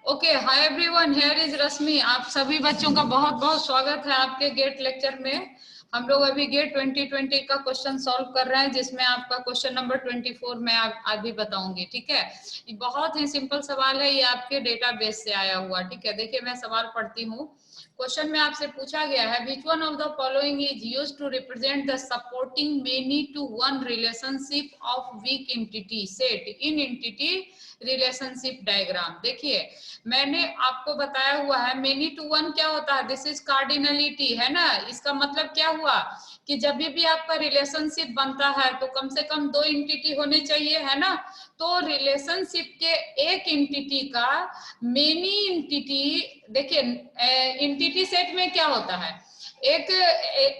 Okay, hi everyone, here is Rashmi. आप सभी बच्चों का बहुत बहुत स्वागत है आपके गेट लेक्चर में। हम लोग अभी गेट 2020 का क्वेश्चन सॉल्व कर रहे हैं, जिसमें आपका क्वेश्चन नंबर 24 मैं आज भी बताऊंगी। ठीक है, ये बहुत ही सिंपल सवाल है, ये आपके डेटाबेस से आया हुआ। ठीक है, देखिए मैं सवाल पढ़ती हूँ। क्वेश्चन में आपसे पूछा गया है, which one of the following is used to represent the supporting many to one relationship of weak entity set in entity relationship diagram. देखिए मैंने आपको बताया हुआ है मेनी टू वन क्या होता है, दिस इज कार्डिनलिटी, है ना। इसका मतलब क्या हुआ कि जब भी आपका रिलेशनशिप बनता है तो कम से कम दो एंटिटी होने चाहिए, है ना। तो रिलेशनशिप के एक एंटिटी का मेनी एंटिटी, देखिए एंटिटी सेट में क्या होता है, एक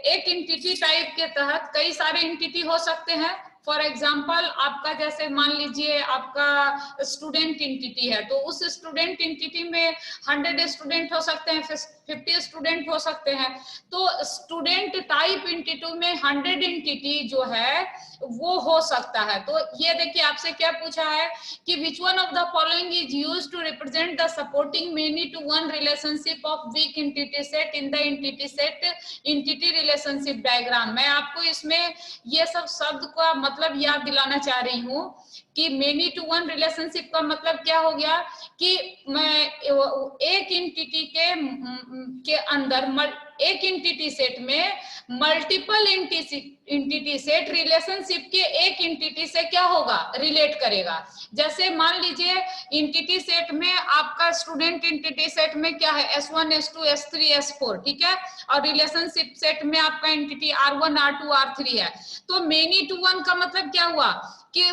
एक एंटिटी टाइप के तहत कई सारे एंटिटी हो सकते हैं। फॉर एग्जाम्पल आपका जैसे मान लीजिए आपका स्टूडेंट एंटिटी है, तो उस स्टूडेंट एंटिटी में 100 स्टूडेंट हो सकते हैं, 50 स्टूडेंट हो सकते हैं। तो स्टूडेंट टाइप एंटिटी में 100 एंटिटी जो है वो हो सकता है। तो ये देखिए आपसे क्या पूछा है कि which one of the following is used to represent the supporting many to one relationship of weak entity set in the entity set entity relationship diagram. मैं आपको इसमें ये सब शब्द का मतलब याद दिलाना चाह रही हूँ कि मेनी टू वन रिलेशनशिप का मतलब क्या हो गया कि मैं एक एंटिटी के अंदर एक एंटिटी सेट में मल्टीपल एंटिटी सेट रिलेशनशिप के एक एंटिटी से क्या होगा, रिलेट करेगा। जैसे मान लीजिए एंटिटी सेट में आपका स्टूडेंट एंटिटी सेट में क्या है, S1 S2 S3 S4, ठीक है। और रिलेशनशिप सेट में आपका एंटिटी R1 R2 R3 है। तो मेनी टू वन का मतलब क्या हुआ कि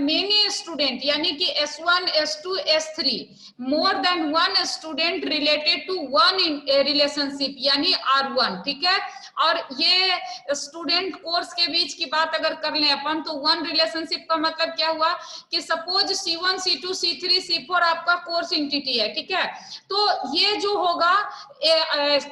मेनी स्टूडेंट यानी कि S1 S2 S3 more than one student related to one relationship यानी R1, ठीक है। और ये स्टूडेंट कोर्स के बीच की बात अगर कर लें अपन, तो वन रिलेशनशिप का मतलब क्या हुआ कि suppose C1 C2 C3 C4 आपका कोर्स एंटिटी है, ठीक है। तो ये जो होगा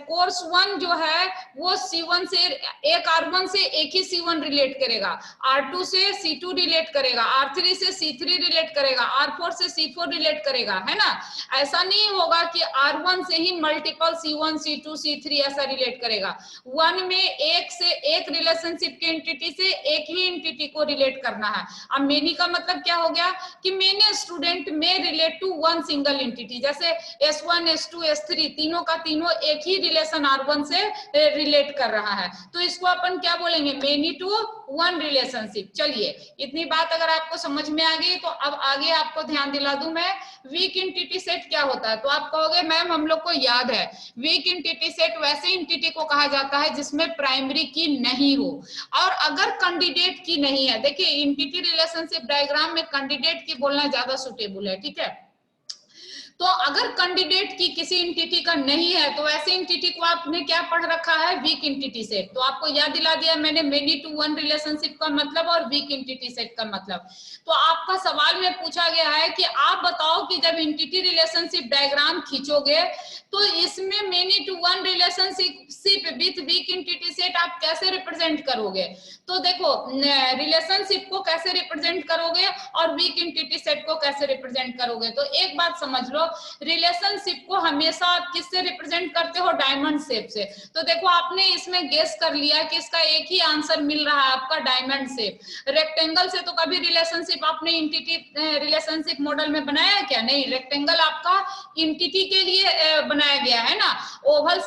कोर्स वन जो है वो C1 से एक R1 से एक ही C1 रिलेट करेगा, R2 से C2 रिलेट करेगा, R3 से C3 रिलेट करेगा, R4 से C4 रिलेट करेगा, है ना। ऐसा नहीं होगा कि R1 से ही मल्टीपल C1 C2 C3 ऐसा रिलेट करेगा। वन में एक से एक रिलेशनशिप की एंटिटी से एक ही एंटिटी को रिलेट करना है। अब मेनी का मतलब क्या हो गया कि मेनी स्टूडेंट में relate to one single entity, जैसे S1 S2 S3 तीनों का तीनों एक ही रिलेशन R1 से रिलेट कर रहा है। तो इसको अपन क्या बोलेंगे, मेनी टू वन रिलेशनशिप। चलिए इतनी बात अगर आपको समझ में आ गई तो अब आगे आपको ध्यान दिला दूं मैं, वीक एंटिटी सेट क्या होता है। तो आप कहोगे मैम हम लोग को याद है, वीक एंटिटी सेट वैसे एंटिटी को कहा जाता है जिसमें प्राइमरी की नहीं हो और अगर कैंडिडेट की नहीं है। देखिए एंटिटी रिलेशनशिप डायग्राम में कैंडिडेट की बोलना ज्यादा सुटेबल है, ठीक है। तो अगर कैंडिडेट की किसी एंटिटी का नहीं है तो ऐसे एंटिटी को आपने क्या पढ़ रखा है, वीक एंटिटी सेट। तो आपको याद दिला दिया मैंने मेनी टू वन रिलेशनशिप का मतलब और वीक एंटिटी सेट का मतलब। तो आपका सवाल में पूछा गया है कि आप बताओ कि जब एंटिटी रिलेशनशिप डायग्राम खींचोगे तो इसमें many to one relationship with weak entity set आप कैसे रिप्रेजेंट करोगे। तो देखो रिलेशनशिप को कैसे रिप्रेजेंट करोगे और वीक एंटिटी सेट को कैसे रिप्रेजेंट करोगे। तो एक बात समझ लो, रिलेशनशिप को हमेशा आप किससे रिप्रेजेंट करते हो, डायमंड शेप से। तो देखो आपने इसमें गेस कर लिया कि इसका एक ही आंसर मिल रहा है आपका, डायमंड शेप। रेक्टेंगल से तो कभी रिलेशनशिप आपने एंटिटी रिलेशनशिप मॉडल में बनाया क्या, नहीं। रेक्टेंगल आपका एंटिटी के लिए बनाया गया है ना। ओवल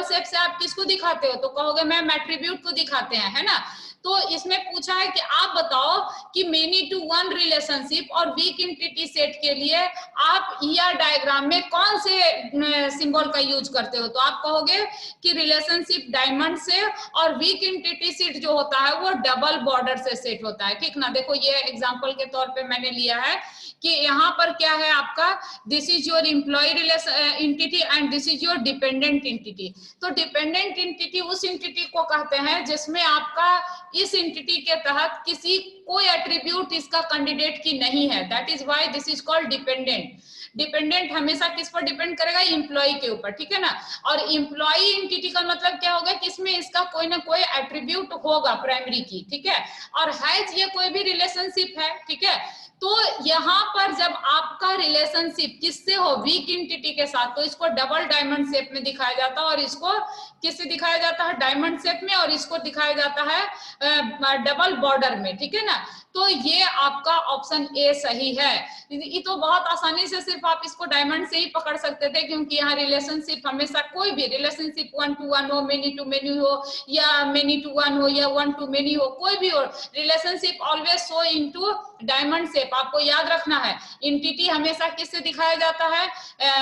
शेप से आप किसको दिखाते हो, तो कहोगे मैम एट्रीब्यूट को दिखाते हैं, है ना। तो इसमें पूछा है कि आप बताओ कि मेनी टू वन रिलेशनशिप और वीक एंटिटी सेट के लिए आप ईआर डायग्राम में कौन से सिंबल का यूज करते हो। तो आप कहोगे कि रिलेशनशिप डायमंड से और वीक एंटिटी सेट जो होता है वो डबल बॉर्डर से सेट होता है, ठीक ना। देखो ये एग्जांपल के तौर पे मैंने लिया है कि यहाँ पर क्या है आपका, this is your employ relation entity and this is your dependent entity. तो डिपेंडेंट एंटिटी उस एंटिटी को कहते हैं जिसमें आपका इस एंटिटी के तहत किसी कोई एट्रीब्यूट इसका कैंडिडेट की नहीं है, that is why this is called dependent. Dependent हमेशा किस पर डिपेंड करेगा, एम्प्लॉय के ऊपर, ठीक है ना। और एम्प्लॉय एंटिटी का मतलब क्या होगा कि इसमें इसका कोई ना कोई एट्रीब्यूट होगा प्राइमरी की, ठीक है। और हैज ये कोई भी रिलेशनशिप है, ठीक है। तो यहाँ पर जब आपका रिलेशनशिप किससे हो, वीक एंटिटी के साथ, तो इसको डबल डायमंड शेप में दिखाया जाता है, और इसको किससे दिखाया जाता है, डायमंड शेप में, और इसको दिखाया जाता है डबल बॉर्डर में, ठीक है ना। तो ये आपका ऑप्शन ए सही है। ये तो बहुत आसानी से सिर्फ आप इसको डायमंड से ही पकड़ सकते थे, क्योंकि यहाँ रिलेशनशिप हमेशा, कोई भी रिलेशनशिप 1 to 1 हो, मेनी टू मेनी हो, या मेनी टू 1 हो, या 1 to मेनी हो, कोई भी हो, relationship always show into diamond shape. आपको याद रखना है, एंटिटी हमेशा किससे दिखाया जाता है,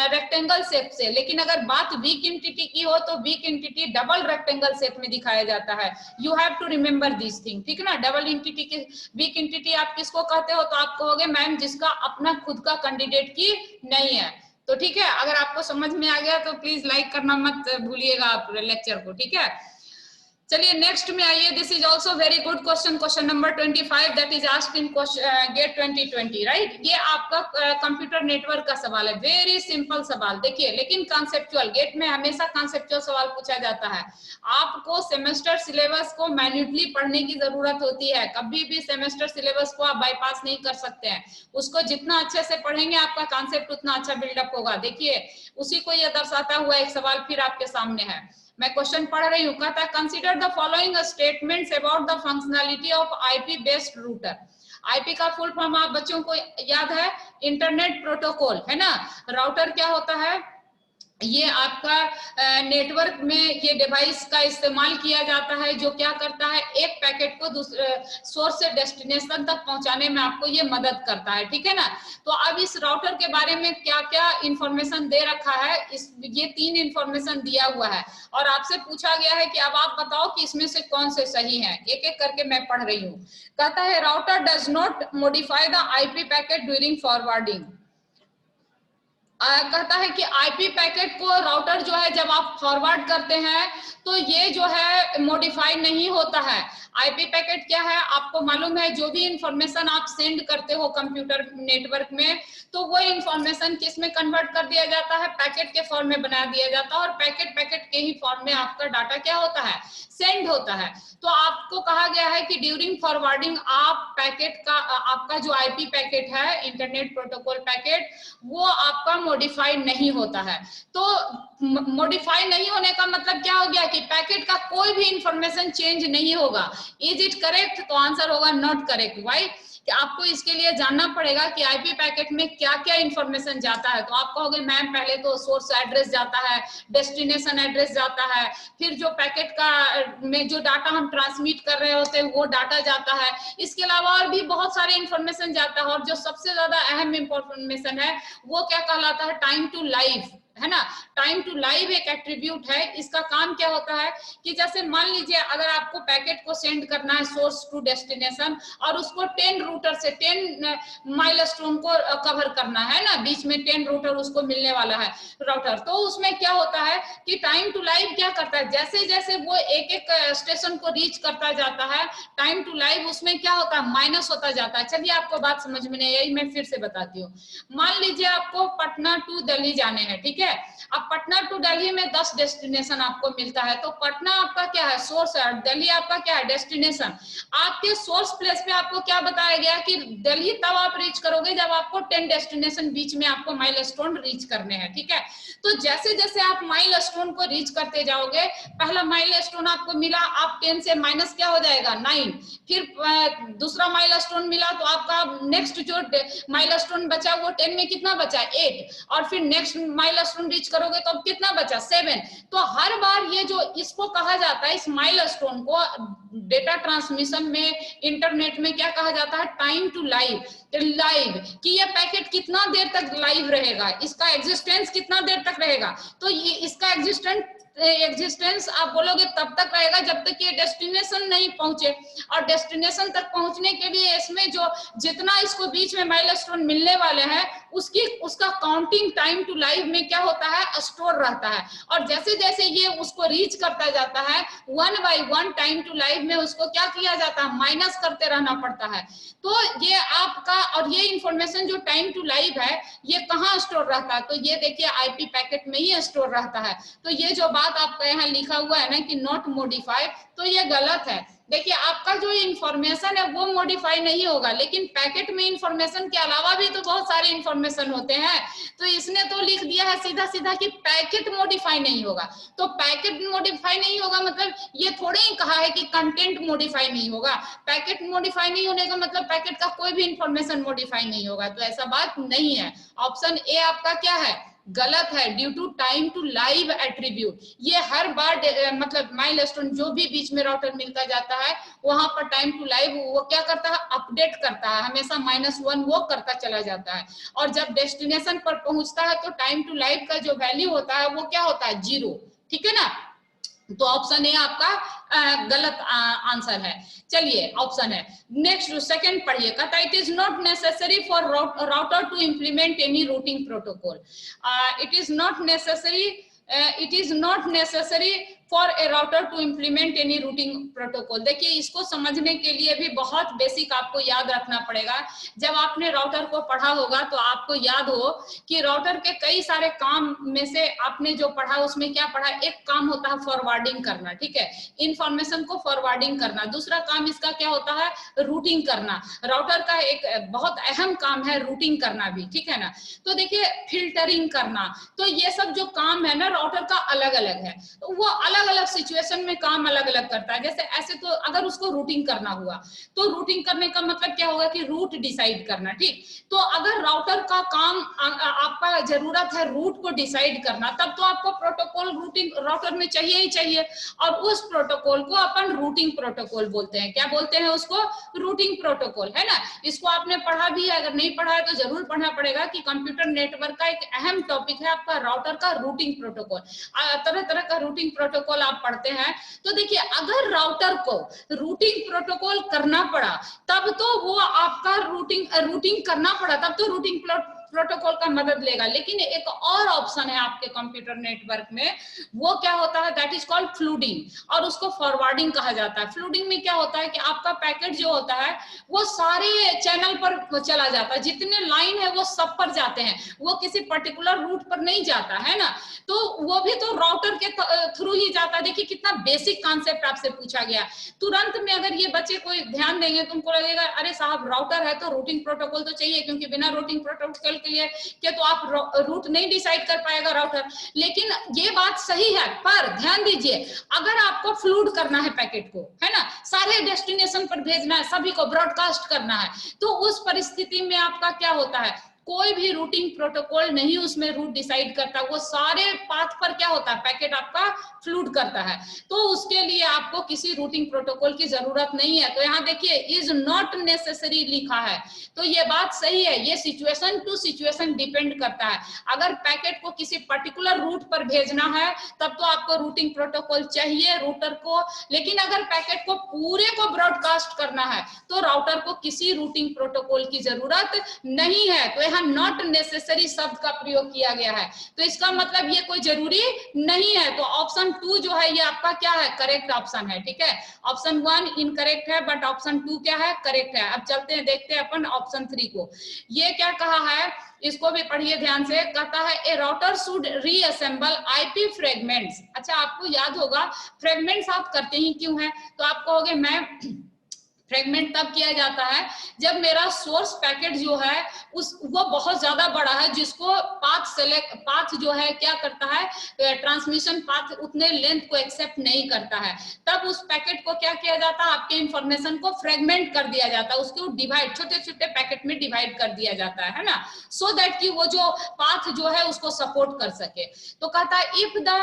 रेक्टेंगल शेप से। लेकिन अगर बात वीक एंटिटी की हो तो weak entity double rectangle shape में दिखाया जाता है। You have to remember this thing, ठीक है ना। डबल एंटिटी की वीक एंटिटी आप किसको कहते हो, तो आप कहोगे मैम जिसका अपना खुद का कैंडिडेट की नहीं है। तो ठीक है, अगर आपको समझ में आ गया तो प्लीज लाइक करना मत भूलिएगा आप लेक्चर को, ठीक है। चलिए नेक्स्ट में आइए। This is also very good question, question number 25 that is asked in GATE 2020, right. ये आपका कंप्यूटर नेटवर्क का सवाल है, वेरी सिंपल सवाल। देखिए, लेकिन कॉन्सेप्चुअल, गेट में हमेशा कॉन्सेप्चुअल सवाल पूछा जाता है। आपको सेमेस्टर सिलेबस को मैन्युअली पढ़ने की जरूरत होती है, कभी भी सेमेस्टर सिलेबस को आप बाईपास नहीं कर सकते हैं। उसको जितना अच्छे से पढ़ेंगे आपका कॉन्सेप्ट उतना अच्छा बिल्डअप होगा। देखिए, उसी को यह दर्शाता हुआ एक सवाल फिर आपके सामने है, मैं क्वेश्चन पढ़ रही हूँ। कहता है consider the following statements about the functionality of IP based router. IP का फुल फॉर्म आप बच्चों को याद है, इंटरनेट प्रोटोकॉल, है ना। राउटर क्या होता है, ये आपका नेटवर्क में ये डिवाइस का इस्तेमाल किया जाता है, जो क्या करता है, एक पैकेट को दूसरे सोर्स से डेस्टिनेशन तक पहुंचाने में आपको ये मदद करता है, ठीक है ना। तो अब इस राउटर के बारे में क्या क्या इंफॉर्मेशन दे रखा है, ये 3 इंफॉर्मेशन दिया हुआ है, और आपसे पूछा गया है कि अब आप बताओ कि इसमें से कौन से सही हैं। एक एक करके मैं पढ़ रही हूँ। कहता है router does not modify the IP packet during forwarding. कहता है कि आईपी पैकेट को राउटर जो है जब आप फॉरवर्ड करते हैं तो ये जो है मॉडिफाई नहीं होता है। आईपी पैकेट क्या है आपको मालूम है, जो भी इंफॉर्मेशन आप सेंड करते हो कंप्यूटर नेटवर्क में, तो वो इंफॉर्मेशन किस में कन्वर्ट कर दिया जाता है, पैकेट के फॉर्म में बना दिया जाता है, और पैकेट के ही फॉर्म में आपका डाटा क्या होता है, सेंड होता है। तो आपको कहा गया है कि ड्यूरिंग फॉरवर्डिंग आप पैकेट का, आपका जो आईपी पैकेट है, इंटरनेट प्रोटोकॉल पैकेट, वो आपका मॉडिफाई नहीं होता है। तो मॉडिफाई नहीं होने का मतलब क्या हो गया कि पैकेट का कोई भी इंफॉर्मेशन चेंज नहीं होगा। इज इट करेक्ट, तो आंसर होगा नॉट करेक्ट। व्हाई, कि आपको इसके लिए जानना पड़ेगा कि आईपी पैकेट में क्या क्या इंफॉर्मेशन जाता है। तो आप कहोगे मैम पहले तो सोर्स एड्रेस जाता है, डेस्टिनेशन एड्रेस जाता है, फिर जो पैकेट का में जो डाटा हम ट्रांसमिट कर रहे होते हैं वो डाटा जाता है, इसके अलावा और भी बहुत सारे इंफॉर्मेशन जाता है, और जो सबसे ज्यादा अहम इंफॉर्मेशन है वो क्या कहलाता है, टाइम टू लाइव, है ना। टाइम टू लाइव एक एट्रीब्यूट है। इसका काम क्या होता है कि जैसे मान लीजिए अगर आपको पैकेट को सेंड करना है सोर्स टू डेस्टिनेशन, और उसको 10 रूटर से 10 माइलस्टोन को कवर करना है ना, बीच में 10 रूटर उसको मिलने वाला है राउटर, तो उसमें क्या होता है कि टाइम टू लाइव क्या करता है, जैसे जैसे वो एक एक स्टेशन को रीच करता जाता है, टाइम टू लाइव उसमें क्या होता है, माइनस होता जाता है। चलिए आपको बात समझ में नहीं आई, मैं फिर से बताती हूँ। मान लीजिए आपको पटना टू दिल्ली जाने हैं, ठीक है। अब पटना टू दिल्ली में 10 डेस्टिनेशन आपको मिलता है, तो पटना आपका क्या है, सोर्स है, दिल्ली आपका क्या है, डेस्टिनेशन। आपके सोर्स प्लेस पे आपको क्या बताया गया कि दिल्ली तब आप रीच करोगे जब आपको 10 डेस्टिनेशन बीच में आपको माइलस्टोन रीच करने हैं, ठीक है। तो जैसे जैसे आप माइलस्टोन को रीच करते जाओगे, पहला माइलस्टोन आपको मिला, आप 10 से माइनस क्या हो जाएगा, 9, फिर दूसरा माइलस्टोन मिला तो आपका नेक्स्ट जो माइलस्टोन बचा वो 10 में कितना बचा, 8, और फिर नेक्स्ट माइलस्टोन रीच करोगे तो अब कितना बचा, 7। तो हर बार ये जो इसको कहा जाता है, इस माइलस्टोन को डेटा ट्रांसमिशन में, इंटरनेट में क्या कहा जाता है, टाइम टू लाइव। कि ये पैकेट कितना देर तक लाइव रहेगा, इसका एग्जिस्टेंस कितना देर तक रहेगा। तो ये इसका एग्जिस्टेंस आप बोलोगे तब तक रहेगा जब तक ये डेस्टिनेशन नहीं पहुंचे, और डेस्टिनेशन तक पहुंचने के लिए इसमें जो जितना इसको बीच में माइलस्टोन मिलने वाले हैं उसका काउंटिंग टाइम टू लाइव में क्या होता है, स्टोर रहता है। और जैसे जैसे ये उसको रीच करता जाता है, 1 by 1 टाइम टू लाइव में उसको क्या किया जाता है, माइनस करते रहना पड़ता है। तो ये आपका, और ये इंफॉर्मेशन जो टाइम टू लाइव है ये कहाँ स्टोर रहता है, तो ये देखिए आईपी पैकेट में ही स्टोर रहता है। तो ये जो बात आपका यहाँ लिखा हुआ है ना कि नॉट मॉडिफाई, तो ये गलत है। देखिए आपका जो इंफॉर्मेशन है वो मॉडिफाई नहीं होगा, लेकिन पैकेट में इंफॉर्मेशन के अलावा भी तो बहुत सारे इंफॉर्मेशन होते हैं। तो इसने तो लिख दिया है सीधा सीधा कि पैकेट मॉडिफाई नहीं होगा। तो पैकेट मॉडिफाई नहीं होगा मतलब ये थोड़े ही कहा है कि कंटेंट मॉडिफाई नहीं होगा। पैकेट मॉडिफाई नहीं होने का मतलब पैकेट का कोई भी इंफॉर्मेशन मॉडिफाई नहीं होगा, तो ऐसा बात नहीं है। ऑप्शन ए आपका क्या है, गलत है। Due to time to live attribute, ये हर बार मतलब माइलस्टोन जो भी बीच में राउटर मिलता जाता है वहां पर टाइम टू लाइव वो क्या करता है, अपडेट करता है, हमेशा -1 वो करता चला जाता है। और जब डेस्टिनेशन पर पहुंचता है तो टाइम टू लाइव का जो वैल्यू होता है वो क्या होता है, 0। ठीक है ना, तो ऑप्शन ए आपका गलत आंसर है। चलिए ऑप्शन है नेक्स्ट, सेकंड पढ़िए, कहता it is not necessary for router to implement any routing protocol. It is not necessary for a router to implement any routing protocol. देखिए इसको समझने के लिए भी बहुत बेसिक आपको याद रखना पड़ेगा। जब आपने राउटर को पढ़ा होगा तो आपको याद हो कि राउटर के कई सारे काम में से आपने जो पढ़ा उसमें क्या पढ़ा, एक काम होता है फॉरवर्डिंग करना, ठीक है, इंफॉर्मेशन को फॉरवर्डिंग करना। दूसरा काम इसका क्या होता है, रूटिंग करना। राउटर का एक बहुत अहम काम है रूटिंग करना भी, ठीक है ना। तो देखिए फिल्टरिंग करना, तो ये सब जो काम है ना राउटर का अलग अलग है, तो वो अलग अलग सिचुएशन में काम अलग अलग करता है। जैसे ऐसे तो अगर उसको रूटिंग करना हुआ तो रूटिंग करने का मतलब क्या होगा कि रूट डिसाइड करना, ठीक। तो अगर राउटर का काम आपका जरूरत है रूट को डिसाइड करना, तब तो आपको प्रोटोकॉल रूटिंग राउटर में चाहिए ही चाहिए, और उस प्रोटोकॉल को अपन रूटिंग प्रोटोकॉल बोलते हैं। क्या बोलते हैं उसको, रूटिंग प्रोटोकॉल, है ना। इसको आपने पढ़ा भी है, अगर नहीं पढ़ा है तो जरूर पढ़ना पड़ेगा कि कंप्यूटर नेटवर्क का एक अहम टॉपिक है आपका राउटर का रूटिंग प्रोटोकॉल। तरह तरह का रूटिंग प्रोटोकॉल आप पढ़ते हैं। तो देखिए अगर राउटर को रूटिंग प्रोटोकॉल करना पड़ा तब तो वो आपका रूटिंग करना पड़ा तब तो रूटिंग प्रोटोकॉल का मदद लेगा। लेकिन एक और ऑप्शन है आपके कंप्यूटर नेटवर्क में, वो क्या होता है, दैट इज कॉल्ड फ्लूडिंग, और उसको फॉरवर्डिंग कहा जाता है। फ्लूडिंग में क्या होता है कि आपका पैकेट जो होता है वो सारे चैनल पर चला जाता है, जितने लाइन है वो सब पर जाते हैं, वो किसी पर्टिकुलर रूट पर नहीं जाता है ना। तो वो भी तो राउटर के थ्रू ही जाता है। देखिए कितना बेसिक कॉन्सेप्ट आपसे पूछा गया, तुरंत में अगर ये बच्चे कोई ध्यान देंगे तुमको लगेगा अरे साहब राउटर है तो रूटिंग प्रोटोकॉल तो चाहिए, क्योंकि बिना रूटिंग प्रोटोकॉल के लिए क्या तो आप रूट नहीं डिसाइड कर पाएगा राउटर। लेकिन ये बात सही है, पर ध्यान दीजिए अगर आपको फ्लूड करना है पैकेट को, है ना, सारे डेस्टिनेशन पर भेजना है, सभी को ब्रॉडकास्ट करना है, तो उस परिस्थिति में आपका क्या होता है, कोई भी रूटिंग प्रोटोकॉल नहीं उसमें रूट डिसाइड करता, वो सारे पाथ पर क्या होता है, पैकेट आपका फ्लूड करता है। तो उसके लिए आपको किसी रूटिंग प्रोटोकॉल की जरूरत नहीं है। तो यहाँ देखिए इज नॉट नेसेसरी लिखा है, तो ये बात सही है, ये सिचुएशन टू सिचुएशन डिपेंड करता है। अगर पैकेट को किसी पर्टिकुलर रूट पर भेजना है तब तो आपको रूटिंग प्रोटोकॉल चाहिए रूटर को, लेकिन अगर पैकेट को पूरे को ब्रॉडकास्ट करना है तो राउटर को किसी रूटिंग प्रोटोकॉल की जरूरत नहीं है। तो यहाँ नॉट नेसेसरी शब्द का प्रयोग किया गया है, तो इसका मतलब ये कोई जरूरी नहीं है। तो ऑप्शन 2 जो है ये आपका क्या है, करेक्ट ऑप्शन है, ठीक है। ऑप्शन 1 इनकरेक्ट है बट ऑप्शन 2 क्या है, करेक्ट है। अब चलते हैं देखते हैं अपन ऑप्शन 3 को, ये क्या कहा है, इसको भी पढ़िए ध्यान से। कहता है a router should reassemble IP fragments. अच्छा आपको याद होगा फ्रेगमेंट्स आप करते ही क्यों है, तो आप कहोगे मैं फ्रेगमेंट तब किया जाता है जब मेरा सोर्स पैकेट जो है वो बहुत ज्यादा बड़ा है, जिसको पाथ जो है क्या करता है, ट्रांसमिशन पाथ उतने लेंथ को एक्सेप्ट नहीं करता है, तब उस पैकेट को क्या किया जाता है, आपके इंफॉर्मेशन को फ्रेगमेंट कर दिया जाता है, उसको डिवाइड छोटे छोटे पैकेट में डिवाइड कर दिया जाता है ना, सो दैट कि वो जो पाथ जो है उसको सपोर्ट कर सके। तो कहता है if the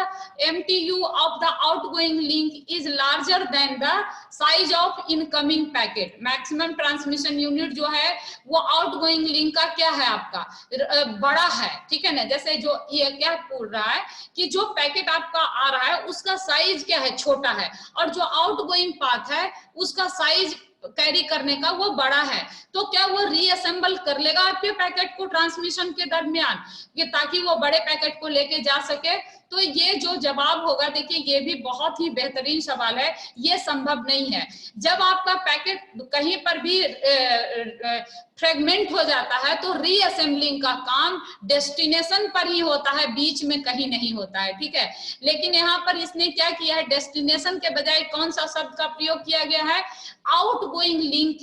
MTU of the outgoing link is larger than the size of incoming packet, maximum transmission unit जो है वो आउटगोइंग लिंक का क्या है, आपका बड़ा है, ठीक है ना। जैसे जो ये क्या बोल रहा है कि जो पैकेट आपका आ रहा है उसका साइज क्या है, छोटा है, और जो आउटगोइंग पाथ है उसका साइज कैरी करने का वो बड़ा है, तो क्या वो रीअसेंबल कर लेगा आपके पैकेट को ट्रांसमिशन के दरमियान, कि ताकि वो बड़े पैकेट को लेके जा सके। तो ये जो जवाब होगा, देखिए ये भी बहुत ही बेहतरीन सवाल है, ये संभव नहीं है। जब आपका पैकेट कहीं पर भी फ्रेगमेंट हो जाता है तो रीअसेंबलिंग का काम डेस्टिनेशन पर ही होता है, बीच में कहीं नहीं होता है, ठीक है। लेकिन यहाँ पर इसने क्या किया है, डेस्टिनेशन के बजाय कौन सा शब्द का प्रयोग किया गया है, आउटगोइंग लिंक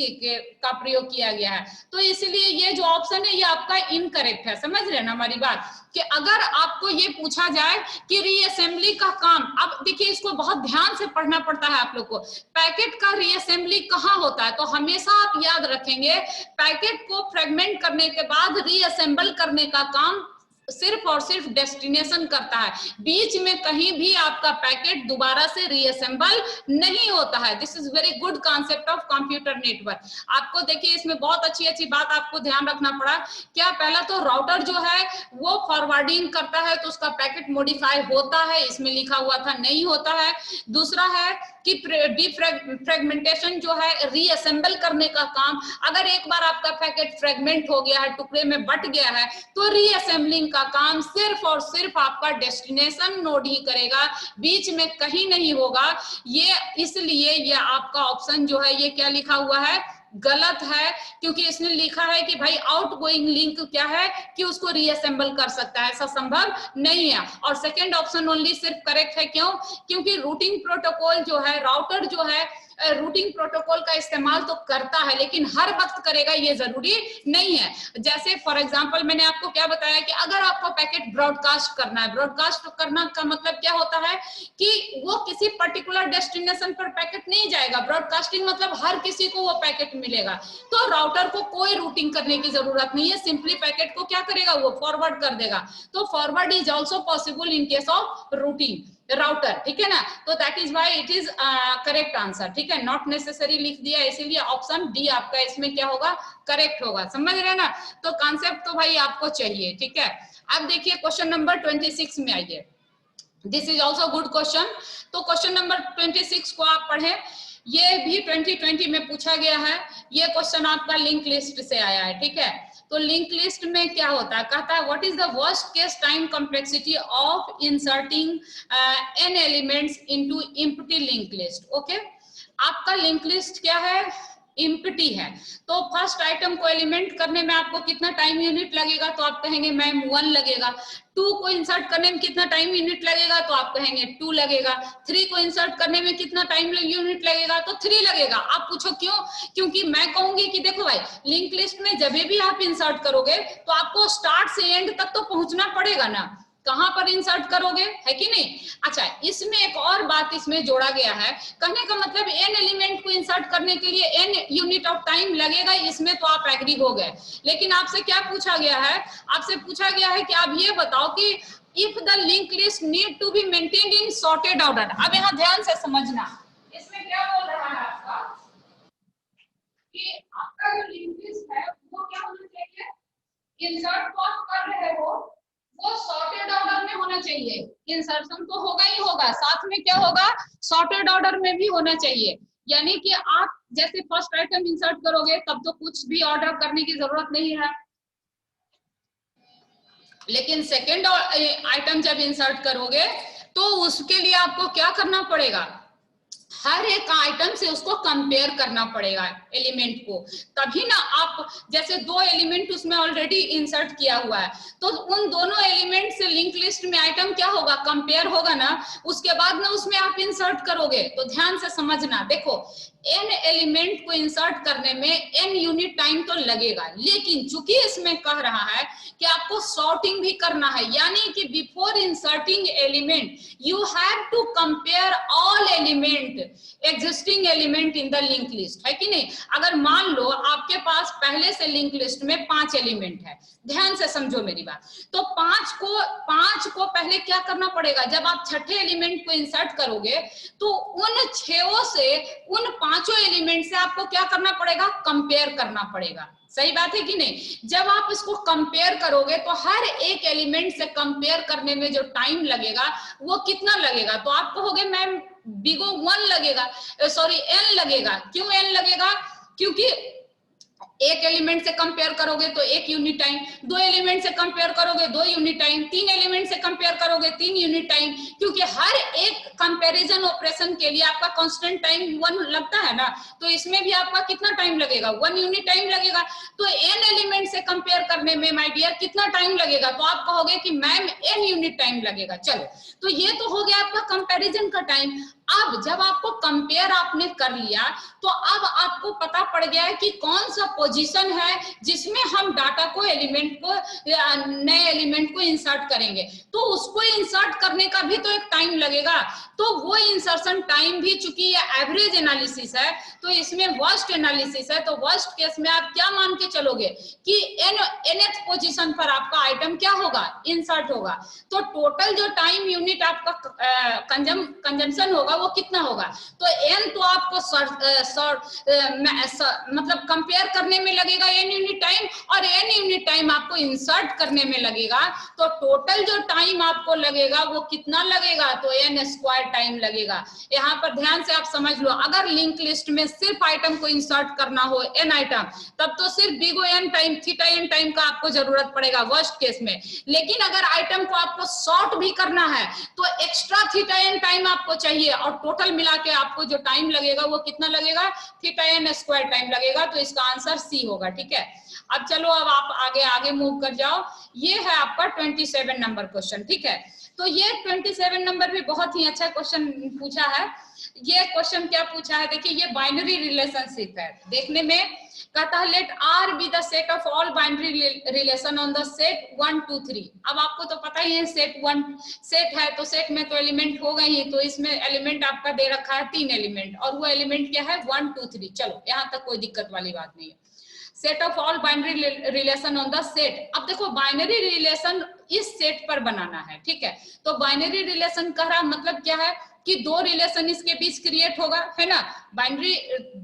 का प्रयोग किया गया है। तो इसलिए ये जो ऑप्शन है ये आपका इनकरेक्ट है। समझ रहे हैं ना हमारी बात, कि अगर आपको ये पूछा जाए कि रीअसेंबली का काम, अब देखिए इसको बहुत ध्यान से पढ़ना पड़ता है आप लोग को, पैकेट का रीअसेंबली कहाँ होता है, तो हमेशा आप याद रखेंगे पैकेट को फ्रेगमेंट करने के बाद रीअसेंबल करने का काम सिर्फ और सिर्फ डेस्टिनेशन करता है, बीच में कहीं भी आपका पैकेट दोबारा से रीअसेंबल नहीं होता है। This is very good concept of computer network. आपको देखिए इसमें बहुत अच्छी अच्छी बात आपको ध्यान रखना पड़ा। क्या, पहला तो राउटर जो है वो फॉरवर्डिंग करता है तो उसका पैकेट मॉडिफाई होता है, इसमें लिखा हुआ था नहीं होता है। दूसरा है कि डिफ्रेगमेंटेशन जो है रीअसेंबल करने का काम, अगर एक बार आपका पैकेट फ्रेगमेंट हो गया है, टुकड़े में बट गया है, तो रीअसेंबलिंग का काम सिर्फ और सिर्फ आपका डेस्टिनेशन नोड ही करेगा, बीच में कहीं नहीं होगा। ये इसलिए ये आपका ऑप्शन जो है ये क्या लिखा हुआ है, गलत है, क्योंकि इसने लिखा है कि भाई आउटगोइंग लिंक क्या है कि उसको रीअसेंबल कर सकता है, ऐसा संभव नहीं है। और सेकंड ऑप्शन ओनली सिर्फ करेक्ट है, क्यों, क्योंकि रूटिंग प्रोटोकॉल जो है, राउटर जो है रूटिंग प्रोटोकॉल का इस्तेमाल तो करता है, लेकिन हर वक्त करेगा ये जरूरी नहीं है। जैसे फॉर एग्जांपल मैंने आपको क्या बताया कि अगर आपको पैकेट ब्रॉडकास्ट करना है, ब्रॉडकास्ट करना का मतलब क्या होता है कि वो किसी पर्टिकुलर डेस्टिनेशन पर पैकेट नहीं जाएगा, ब्रॉडकास्टिंग मतलब हर किसी को वो पैकेट मिलेगा, तो राउटर को कोई रूटिंग करने की जरूरत नहीं है, सिंपली पैकेट को क्या करेगा, वो फॉरवर्ड कर देगा। तो forward is also possible in case of routing router, ठीक है ना। तो that is why it is correct answer, ठीक है, नॉट नेसेसरी लिख दिया, इसीलिए ऑप्शन डी आपका इसमें क्या होगा, करेक्ट होगा। समझ रहे हैं ना, तो कॉन्सेप्ट तो भाई आपको चाहिए, ठीक है। अब देखिए क्वेश्चन नंबर 26 में आइए, this is also good question. तो क्वेश्चन नंबर 26 को आप पढ़े, ये भी 2020 में पूछा गया है, ये क्वेश्चन आपका लिंक लिस्ट से आया है, ठीक है। तो लिंक लिस्ट में क्या होता है, कहता है what is the worst case time complexity of inserting n elements into empty link list. Okay, आपका लिंक लिस्ट क्या है, एम्प्टी है, तो फर्स्ट आइटम को एलिमेंट करने में आपको कितना टाइम यूनिट लगेगा, तो आप कहेंगे मैम 1 लगेगा। 2 को इंसर्ट करने में कितना टाइम यूनिट लगेगा, तो आप कहेंगे 2 लगेगा। 3 को इंसर्ट करने में कितना टाइम यूनिट लगेगा, तो 3 लगेगा। आप पूछो क्यों, क्योंकि मैं कहूंगी कि देखो भाई लिंक लिस्ट में जब भी आप इंसर्ट करोगे तो आपको स्टार्ट से एंड तक तो पहुंचना पड़ेगा ना, कहां पर इंसर्ट करोगे, है कि नहीं। अच्छा, इसमें एक और बात इसमें जोड़ा गया है, कहने का मतलब n एलिमेंट को इंसर्ट करने के लिए n यूनिट ऑफ टाइम लगेगा, इसमें तो आप एग्री हो गए। लेकिन आपसे क्या पूछा गया है, आपसे पूछा गया है कि आप ये बताओ कि if the link list need to be maintained in sorted order. अब यहाँ ध्यान से समझना, इसमें क्या बोल रहा है आपका कि आपका जो लिंक लिस्ट है वो क्या होना चाहिए, इंसर्ट को आप कर रहे हो वो सॉर्टेड ऑर्डर में होना चाहिए। इंसर्शन तो होगा ही होगा, साथ में क्या होगा, सॉर्टेड ऑर्डर में भी होना चाहिए। यानी कि आप जैसे फर्स्ट आइटम इंसर्ट करोगे तब तो कुछ भी ऑर्डर करने की जरूरत नहीं है, लेकिन सेकेंड आइटम जब इंसर्ट करोगे तो उसके लिए आपको क्या करना पड़ेगा, हर एक आइटम से उसको कंपेयर करना पड़ेगा एलिमेंट को, तभी ना आप जैसे 2 एलिमेंट उसमें ऑलरेडी इंसर्ट किया हुआ है तो उन दोनों एलिमेंट से लिंक लिस्ट में आइटम क्या होगा, कंपेयर होगा ना, उसके बाद ना उसमें आप इंसर्ट करोगे। तो ध्यान से समझना, देखो n एलिमेंट को इंसर्ट करने में n यूनिट टाइम तो लगेगा, लेकिन चूंकि इसमें कह रहा है कि आपको सॉर्टिंग भी करना है, यानी कि before inserting element you have to compare all element existing element in the link list, है कि नहीं। अगर मान लो आपके पास पहले से लिंक लिस्ट में 5 एलिमेंट है, ध्यान से समझो मेरी बात, तो 5 को पहले क्या करना पड़ेगा, जब आप छठे एलिमेंट को इंसर्ट करोगे तो उन 6 से उन 5 एलिमेंट से आपको क्या करना पड़ेगा, कंपेयर करना पड़ेगा। सही बात है कि नहीं। जब आप इसको कंपेयर करोगे तो हर एक एलिमेंट से कंपेयर करने में जो टाइम लगेगा वो कितना लगेगा, तो आप कहोगे मैम बिगो 1 लगेगा, सॉरी n लगेगा। क्यों n लगेगा, क्योंकि एक एलिमेंट से कंपेयर करोगे तो 1 यूनिट टाइम, 2 एलिमेंट से कंपेयर करोगे 2 यूनिट टाइम, 3 एलिमेंट से कंपेयर करोगे 3 यूनिट टाइम, क्योंकि हर एक कंपैरिजन ऑपरेशन के लिए आपका कांस्टेंट टाइम 1 लगता है ना, तो इसमें भी आपका कितना टाइम लगेगा, 1 यूनिट टाइम लगेगा। तो n एलिमेंट से कंपेयर करने में माय डियर कितना टाइम लगेगा, तो आप कहोगे कि मैम n यूनिट टाइम लगेगा। चलो, तो ये तो हो गया आपका कंपैरिजन का टाइम। अब जब आपको कंपेयर आपने कर लिया तो अब आपको पता पड़ गया है कि कौन सा पोजीशन है जिसमें हम डाटा को एलिमेंट को नए एलिमेंट को इंसर्ट करेंगे, तो उसको इंसर्ट करने का भी तो एक टाइम लगेगा। तो वो इंसर्शन टाइम भी, चूंकि ये एवरेज एनालिसिस है तो इसमें वर्स्ट एनालिसिस है, तो वर्स्ट केस में आप क्या मान के चलोगे कि nth पोजीशन पर आपका आइटम क्या होगा, इंसर्ट होगा। तो टोटल जो टाइम यूनिट आपका कंजम्पशन होगा वो कितना होगा, तो n तो आपको मतलब कंपेयर करने में लगेगा n यूनिट टाइम, और n यूनिट टाइम आपको इंसर्ट करने में लगेगा। तो टोटल जो टाइम आपको लगेगा वो कितना लगेगा, तो n स्क्वायर टाइम लगेगा। यहाँ पर ध्यान से आप समझ लो, अगर लिंक लिस्ट में सिर्फ आइटम को इंसर्ट करना हो n आइटम, तब तो सिर्फ big n time theta n time का आपको जरूरत पड़ेगा वर्स्ट केस में। लेकिन अगर आइटम को आपको सॉर्ट भी करना है तो एक्स्ट्रा थीटा n टाइम आपको चाहिए, और टोटल मिला के आपको जो टाइम लगेगा वो कितना लगेगा, थीटा n स्क्वायर टाइम लगेगा। तो इसका आंसर सी होगा, ठीक है। अब चलो, अब आप आगे मूव कर जाओ। ये है आपका 27 नंबर क्वेश्चन, ठीक है। तो ये 27 नंबर भी बहुत ही अच्छा क्वेश्चन पूछा है। ये क्वेश्चन क्या पूछा है, देखिए, ये बाइनरी रिलेशनशिप है देखने में। कहता है let R be the set of all binary relation on the set 1 2 3। अब आपको तो पता ही है सेट 1 सेट है, तो सेट में तो एलिमेंट हो गए ही, तो इसमें एलिमेंट आपका दे रखा है 3 एलिमेंट, और वो एलिमेंट क्या है 1 2 3। चलो, यहाँ तक कोई दिक्कत वाली बात नहीं है। Set of all binary relation on the set. अब देखो, बाइनरी रिलेशन इस सेट पर बनाना है, ठीक है। तो बाइनरी रिलेशन कह रहा मतलब क्या है कि दो रिलेशन इसके बीच क्रिएट होगा, है ना। बाइनरी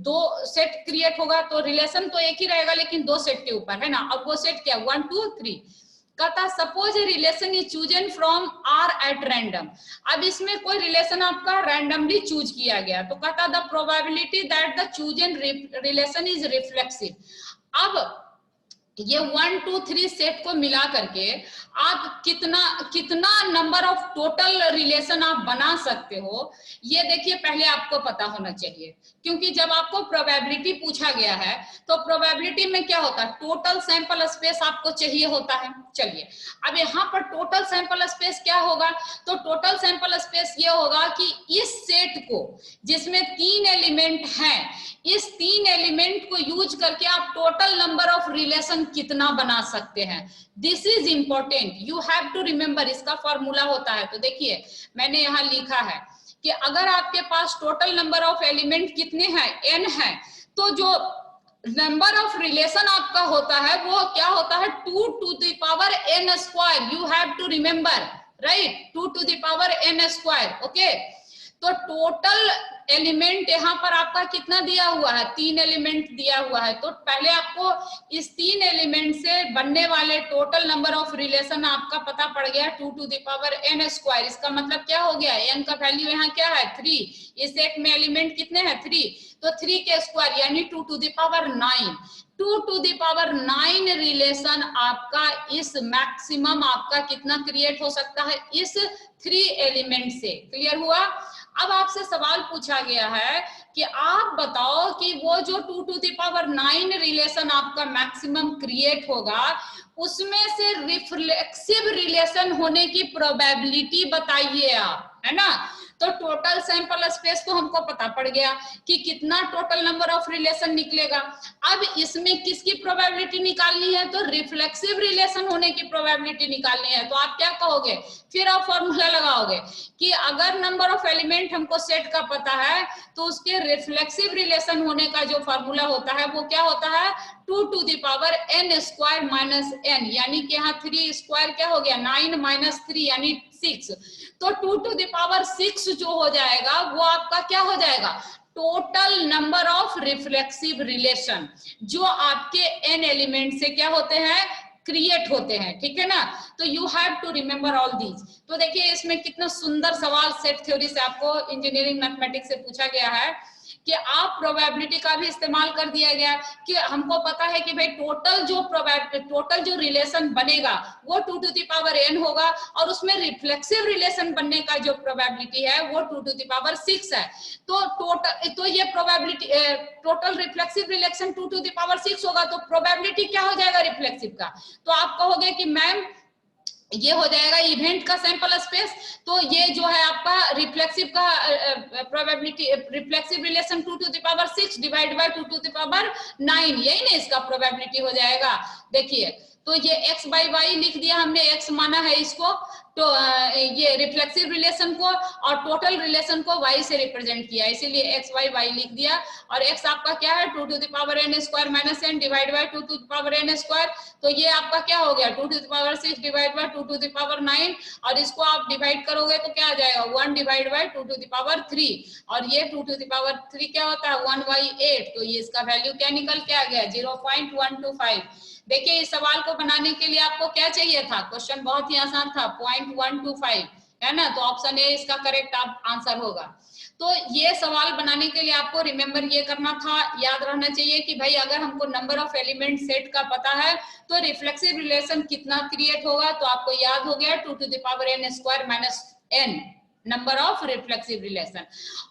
दो सेट क्रिएट होगा तो रिलेशन तो एक ही रहेगा लेकिन दो सेट के ऊपर, है ना। अब वो सेट क्या, 1 2 3। कहता suppose a relation is chosen from R at random. अब इसमें कोई रिलेशन आपका रैंडमली चूज किया गया, तो कहता the probability that the chosen relation is reflexive. अब ये 1 2 3 सेट को मिला करके आप कितना नंबर ऑफ टोटल रिलेशन आप बना सकते हो, ये देखिए पहले आपको पता होना चाहिए। क्योंकि जब आपको प्रोबेबिलिटी पूछा गया है तो प्रोबेबिलिटी में क्या होता है, टोटल सैंपल स्पेस आपको चाहिए होता है। चलिए, अब यहाँ पर टोटल सैंपल स्पेस क्या होगा, तो टोटल सैंपल स्पेस ये होगा कि इस सेट को जिसमें 3 एलिमेंट हैं, इस 3 एलिमेंट को यूज करके आप टोटल नंबर ऑफ रिलेशन कितना बना सकते हैं। This is important, you have to remember. इसका फॉर्मूला होता है, तो देखिए मैंने यहाँ लिखा है कि अगर आपके पास टोटल नंबर ऑफ एलिमेंट कितने हैं, n है, तो जो नंबर ऑफ रिलेशन आपका होता है वो क्या होता है, 2 to the power n square. You have to remember, right, 2 to the power n square, okay. तो टोटल एलिमेंट यहाँ पर आपका कितना दिया हुआ है, 3 एलिमेंट दिया हुआ है। तो पहले आपको इस 3 एलिमेंट से बनने वाले टोटल नंबर ऑफ रिलेशन आपका पता पड़ गया 2 to the power n square. इसका मतलब क्या हो गया, n का वैल्यू यहाँ क्या है 3, इस सेट में एलिमेंट कितने हैं 3, तो 3 के स्क्वायर यानी 2 to the power 9। 2 to the power 9 relation आपका इस मैक्सिमम आपका कितना क्रिएट हो सकता है, इस 3 एलिमेंट से। क्लियर हुआ। अब आपसे सवाल पूछा गया है कि आप बताओ कि वो जो 2 to the power 9 रिलेशन आपका मैक्सिमम क्रिएट होगा, उसमें से रिफ्लेक्सिव रिलेशन होने की प्रोबेबिलिटी बताइए आप, है ना। तो टोटल सैंपल स्पेस तो हमको पता पड़ गया कि कितना टोटल नंबर ऑफ रिलेशन निकलेगा। अब इसमें किसकी प्रोबेबिलिटी निकालनी है, तो रिफ्लेक्सिव रिलेशन होने की प्रोबेबिलिटी निकालनी है। तो आप क्या कहोगे, फिर आप फॉर्मूला लगाओगे कि अगर नंबर ऑफ एलिमेंट हमको सेट का पता है तो उसके रिफ्लेक्सिव रिलेशन होने का जो फॉर्मूला होता है वो क्या होता है, 2 to the power n square minus n, यानी कि यहाँ 3 स्क्वायर क्या हो गया 9 माइनस 3 यानी 6। तो 2 to the power 6 जो हो जाएगा वो आपका क्या हो जाएगा, total number of reflexive relation जो आपके n एलिमेंट से क्या होते हैं, क्रिएट होते हैं, ठीक है ना। तो you have to remember all these. तो देखिए इसमें कितना सुंदर सवाल सेट थ्योरी से आपको इंजीनियरिंग मैथमेटिक्स से पूछा गया है कि आप प्रोबेबिलिटी का भी इस्तेमाल कर दिया गया कि हमको पता है कि भाई टोटल जो रिलेशन बनेगा वो 2 टू द पावर n होगा और उसमें रिफ्लेक्सिव रिलेशन बनने का जो प्रोबेबिलिटी है वो 2 टू द पावर 6 है। तो ये probability total reflexive relation 2 to the power 6 होगा, तो प्रोबेबिलिटी क्या हो जाएगा रिफ्लेक्सिव का? तो आप कहोगे कि मैम ये हो जाएगा इवेंट का सैंपल स्पेस, तो ये जो है आपका रिफ्लेक्सिव का probability reflexive relation 2 to the power 6 divide by 2 to the power 9, यही ना इसका प्रोबेबिलिटी हो जाएगा। देखिए तो ये x बाई वाई लिख दिया हमने, x माना है इसको, तो ये रिफ्लेक्सिव रिलेशन को और टोटल रिलेशन को y से रिप्रेजेंट किया, इसीलिए x बाई वाई लिख दिया। और x आपका क्या है 2 to the power n square minus n divide by 2 to the power n square, तो ये आपका क्या हो गया 2 to the power 6 divide by 2 to the power 9, और इसको आप डिवाइड करोगे तो क्या आ जाएगा 1 divide by 2 to the power 3, और ये 2 टू द पावर 3 क्या होता है 1/8, तो ये इसका वैल्यू क्या निकल के आ गया 0.125। देखिए इस सवाल को बनाने के लिए आपको क्या चाहिए था, क्वेश्चन बहुत ही आसान था 0.125 है ना, तो ऑप्शन ए इसका करेक्ट आंसर होगा। तो ये सवाल बनाने के लिए आपको रिमेम्बर ये करना था, याद रहना चाहिए कि भाई अगर हमको नंबर ऑफ एलिमेंट सेट का पता है तो रिफ्लेक्सिव रिलेशन कितना क्रिएट होगा, तो आपको याद हो गया 2 to the power n square minus n number of reflexive relation,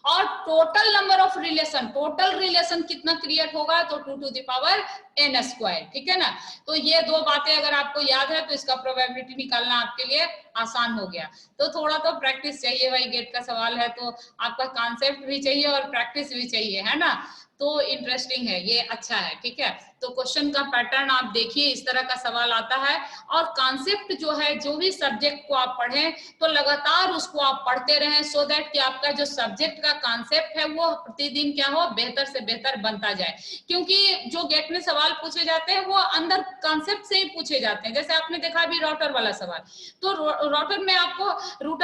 और total number of relation total relation कितना क्रिएट होगा तो 2 to the power n square, ठीक है ना। तो ये दो बातें अगर आपको याद है तो इसका प्रोबेबिलिटी निकालना आपके लिए आसान हो गया। तो थोड़ा तो प्रैक्टिस चाहिए, भाई गेट का सवाल है तो आपका कॉन्सेप्ट भी चाहिए और प्रैक्टिस भी चाहिए, है ना। तो इंटरेस्टिंग है ये, अच्छा है, ठीक है। तो क्वेश्चन का पैटर्न आप देखिए, इस तरह का सवाल आता है, और कॉन्सेप्ट जो है जो भी सब्जेक्ट को आप पढ़ें तो लगातार उसको आप पढ़ते रहें, सो दैट कि आपका जो सब्जेक्ट का कॉन्सेप्ट है वो प्रतिदिन क्या हो बेहतर से बेहतर बनता जाए। क्योंकि जो गेट में सवाल पूछे जाते हैं वो अंदर कॉन्सेप्ट से ही पूछे जाते हैं। जैसे आपने देखा अभी राउटर वाला सवाल, तो रूटर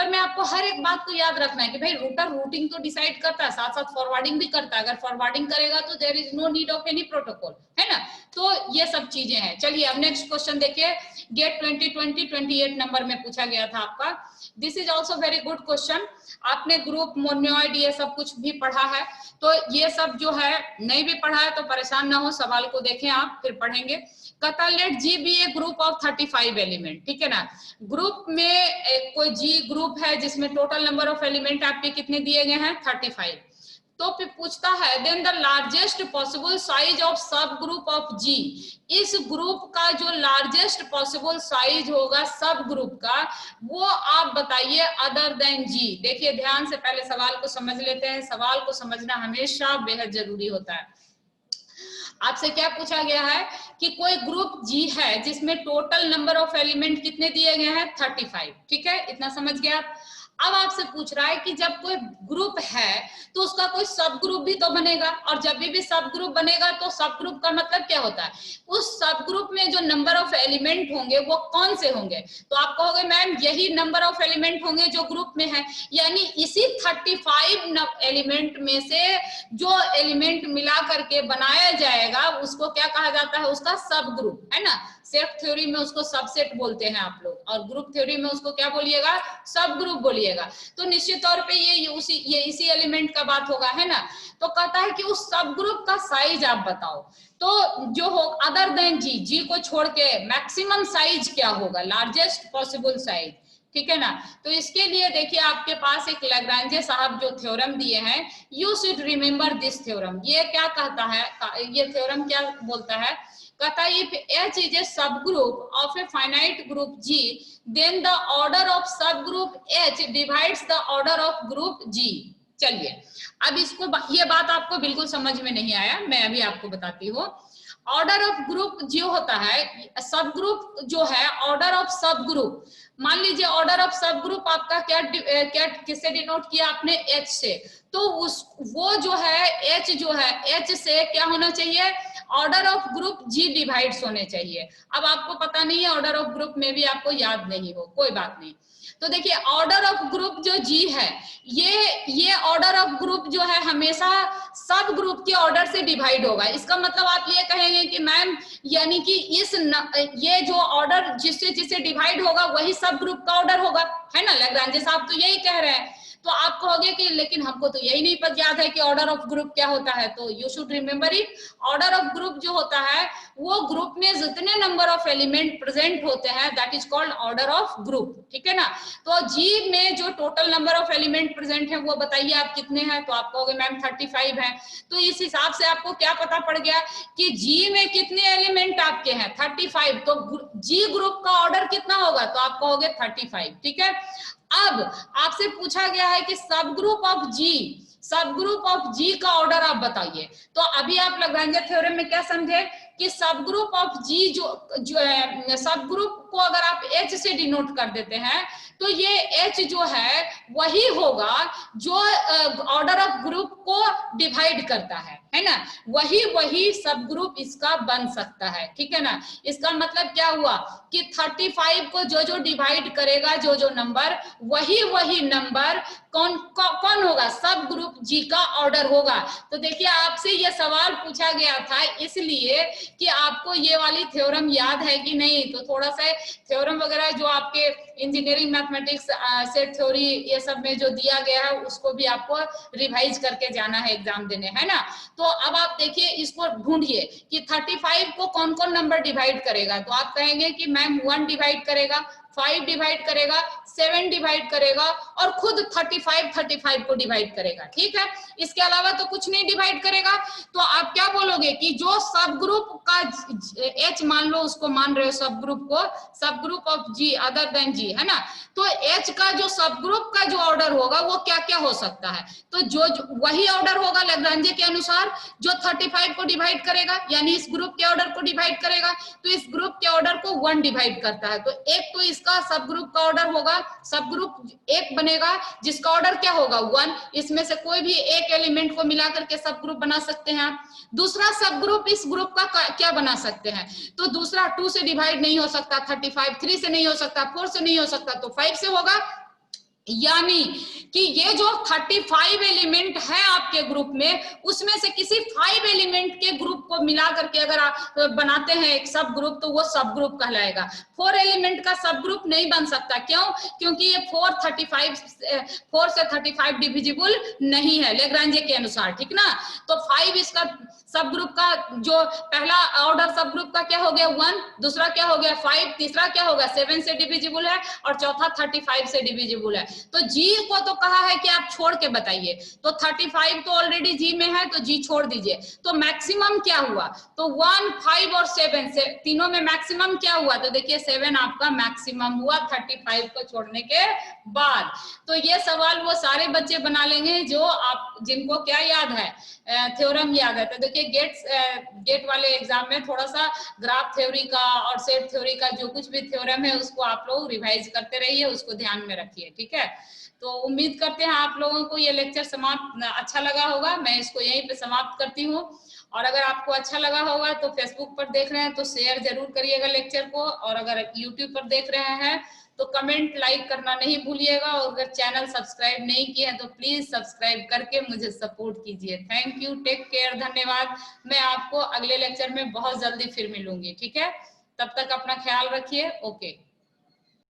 में आपको हर एक बात को याद रखना है कि भाई रूटर रूटिंग तो डिसाइड करता है, साथ साथ फॉरवर्डिंग भी करता है। अगर फॉरवर्डिंग करेगा तो there is no need of any protocol, है ना। तो ये सब चीजें हैं। चलिए अब नेक्स्ट क्वेश्चन देखिए, गेट 2020 28 नंबर में पूछा गया था आपका। This is also very good question. आपने ग्रुप मोनोइड ये सब कुछ भी पढ़ा है, तो ये सब जो है नहीं भी पढ़ा है तो परेशान ना हो, सवाल को देखें आप फिर पढ़ेंगे। कहता let G be a group of 35 element, ठीक है ना। ग्रुप में कोई जी ग्रुप है जिसमें टोटल नंबर ऑफ एलिमेंट आपके कितने दिए गए हैं 35। तो फिर पूछता है then the largest possible size of sub group of G, इस ग्रुप का जो लार्जेस्ट पॉसिबल साइज होगा सब ग्रुप का वो आप बताइए अदर देन जी। देखिए ध्यान से पहले सवाल को समझ लेते हैं, सवाल को समझना हमेशा बेहद जरूरी होता है। आपसे क्या पूछा गया है कि कोई ग्रुप जी है जिसमें टोटल नंबर ऑफ एलिमेंट कितने दिए गए हैं 35, ठीक है, इतना समझ गया। अब आपसे पूछ रहा है कि जब कोई ग्रुप है तो उसका कोई सब ग्रुप भी तो बनेगा, और जब भी सब ग्रुप बनेगा तो सब ग्रुप का मतलब क्या होता है, उस सब ग्रुप में जो नंबर ऑफ एलिमेंट होंगे वो कौन से होंगे। तो आप कहोगे मैम यही नंबर ऑफ एलिमेंट होंगे जो ग्रुप में है, यानी इसी 35 एलिमेंट में से जो एलिमेंट मिला करके बनाया जाएगा उसको क्या कहा जाता है, उसका सब ग्रुप, है ना। सेट थ्योरी में उसको सबसेट बोलते हैं आप लोग, और ग्रुप थ्योरी में उसको क्या बोलिएगा सब ग्रुप बोलिएगा। तो निश्चित तौर पे ये इसी एलिमेंट का बात होगा, है ना। तो कहता है कि उस सब ग्रुप का साइज आप बताओ, तो जो हो अदर देन जी, जी को छोड़ के मैक्सिमम साइज क्या होगा, लार्जेस्ट पॉसिबल साइज, ठीक है ना। तो इसके लिए देखिए आपके पास एक लैग्रांजे साहब जो थ्योरम दिए हैं, you should remember this theorem. ये क्या कहता है, ये थ्योरम क्या बोलता है, कहता है if H is a subgroup of a finite group G, then the order of subgroup H divides the order of group G। चलिए अब इसको, ये बात आपको बिल्कुल समझ में नहीं आया, मैं अभी आपको बताती हूँ। ऑर्डर ऑफ ग्रुप जो होता है, सब ग्रुप जो है ऑर्डर ऑफ सब ग्रुप, मान लीजिए ऑर्डर ऑफ सब ग्रुप आपका क्या किससे डिनोट किया आपने एच से, तो वो जो है एच जो है एच से क्या होना चाहिए, order of group G divides होने चाहिए। अब आपको पता नहीं है ऑर्डर ऑफ ग्रुप में भी आपको याद नहीं हो, कोई बात नहीं। तो देखिए ऑर्डर ऑफ ग्रुप जो जी है, ये ऑर्डर ऑफ ग्रुप जो है हमेशा सब ग्रुप के ऑर्डर से डिवाइड होगा। इसका मतलब आप ये कहेंगे कि मैम यानी कि ये जो ऑर्डर जिससे जिससे डिवाइड होगा वही सब ग्रुप का ऑर्डर होगा, है ना। लैग्रांजे साहब तो यही कह रहे हैं। तो आप कहोगे कि लेकिन हमको तो यही नहीं पता याद है कि ऑर्डर ऑफ ग्रुप क्या होता है। तो you should remember it. Order of group जो होता है वो ग्रुप में जितने नंबर ऑफ एलिमेंट प्रेजेंट होते हैं that is called order of group, ठीक है ना। तो जी में जो total number of element present है वो बताइए आप कितने हैं। तो आप कहोगे मैम 35 है। तो इस हिसाब से आपको क्या पता पड़ गया कि जी में कितने एलिमेंट आपके हैं 35। तो जी ग्रुप का ऑर्डर कितना होगा, तो आप कहोगे 35, ठीक है। अब आपसे पूछा गया है कि सब ग्रुप ऑफ जी का ऑर्डर आप बताइए। तो अभी आप लैग्रांजे थ्योरम में क्या समझे कि सब ग्रुप ऑफ जी जो सब ग्रुप को अगर आप एच से डिनोट कर देते हैं तो ये एच जो है वही होगा जो ऑर्डर ऑफ ग्रुप को डिवाइड करता है ना। वही सब ग्रुप इसका बन सकता है, ठीक है ना। इसका मतलब क्या हुआ कि 35 को जो डिवाइड करेगा जो नंबर वही नंबर कौन होगा, सब ग्रुप जी का ऑर्डर होगा। तो देखिए आपसे ये सवाल पूछा गया था इसलिए कि आपको ये वाली थ्योरम याद है कि नहीं। तो थोड़ा सा थ्योरम वगैरह जो आपके इंजीनियरिंग मैथमेटिक्स सेट थ्योरी ये सब में जो दिया गया है उसको भी आपको रिवाइज करके जाना है एग्जाम देने, है ना। तो अब आप देखिए इसको ढूंढिए कि 35 को कौन कौन नंबर डिवाइड करेगा। तो आप कहेंगे कि मैम 1 डिवाइड करेगा, 5 डिवाइड करेगा, 7 डिवाइड करेगा और खुद 35 को डिवाइड करेगा, ठीक है। इसके अलावा तो कुछ नहीं डिवाइड करेगा। तो आप क्या बोलोगे कि जो सब ग्रुप का एच मान लो, उसको मान रहे हो सब ग्रुप को, सब group of G other than G, है ना। तो एच का जो सब ग्रुप का जो ऑर्डर होगा वो क्या क्या हो सकता है। तो जो वही ऑर्डर होगा लैग्रांजे के अनुसार जो 35 को डिवाइड करेगा, यानी इस ग्रुप के ऑर्डर को डिवाइड करेगा। तो इस ग्रुप के ऑर्डर को 1 डिवाइड करता है। तो एक तो इसका सब ग्रुप का ऑर्डर होगा, सब ग्रुप एक बनेगा जिसका ऑर्डर क्या होगा 1। इसमें से कोई भी एक एलिमेंट को मिला करके सब ग्रुप बना सकते हैं आप। दूसरा सब ग्रुप इस ग्रुप का क्या बना सकते हैं। तो दूसरा 2 से डिवाइड नहीं हो सकता 35, 3 से नहीं हो सकता, 4 से नहीं हो सकता, तो 5 से होगा। यानी कि ये जो 35 एलिमेंट है आपके ग्रुप में उसमें से किसी 5 एलिमेंट के ग्रुप को मिला करके अगर आप बनाते हैं एक सब ग्रुप तो वो सब ग्रुप कहलाएगा। 4 एलिमेंट का सब ग्रुप नहीं बन सकता, क्यों? क्योंकि ये 4 से 35 डिविजिबल नहीं है लैग्रांजे के अनुसार, ठीक ना। तो 5 इसका सब ग्रुप का जो पहला ऑर्डर सब ग्रुप का क्या हो गया 1, दूसरा क्या हो गया 5, तीसरा क्या होगा 7 से डिविजिबल है और चौथा 35 से डिविजिबल है। तो जी को तो कहा है कि आप छोड़ के बताइए। तो 35 तो ऑलरेडी जी में है तो जी छोड़ दीजिए। तो मैक्सिमम क्या हुआ, तो 1, 5 और 7 से तीनों में मैक्सिमम क्या हुआ। तो देखिए 7 आपका मैक्सिमम हुआ 35 को छोड़ने के बाद। तो ये सवाल वो सारे बच्चे बना लेंगे जो आप जिनको क्या याद है, थ्योरम याद है। तो देखिए गेट वाले एग्जाम में थोड़ा सा ग्राफ थ्योरी का और सेट थ्योरी का जो कुछ भी थ्योरम है उसको आप लोग रिवाइज करते रहिए, उसको ध्यान में रखिए, ठीक है। तो उम्मीद करते हैं आप लोगों को ये लेक्चर समाप्त अच्छा लगा होगा। मैं इसको यहीं पे समाप्त करती हूँ। और अगर आपको अच्छा लगा होगा तो फेसबुक पर देख रहे हैं तो शेयर जरूर करिएगा लेक्चर को, और अगर यूट्यूब पर देख रहे हैं तो कमेंट लाइक करना नहीं भूलिएगा, और अगर चैनल सब्सक्राइब नहीं किया है तो प्लीज सब्सक्राइब करके मुझे सपोर्ट कीजिए। थैंक यू, टेक केयर, धन्यवाद। मैं आपको अगले लेक्चर में बहुत जल्दी फिर मिलूंगी, ठीक है। तब तक अपना ख्याल रखिए। ओके।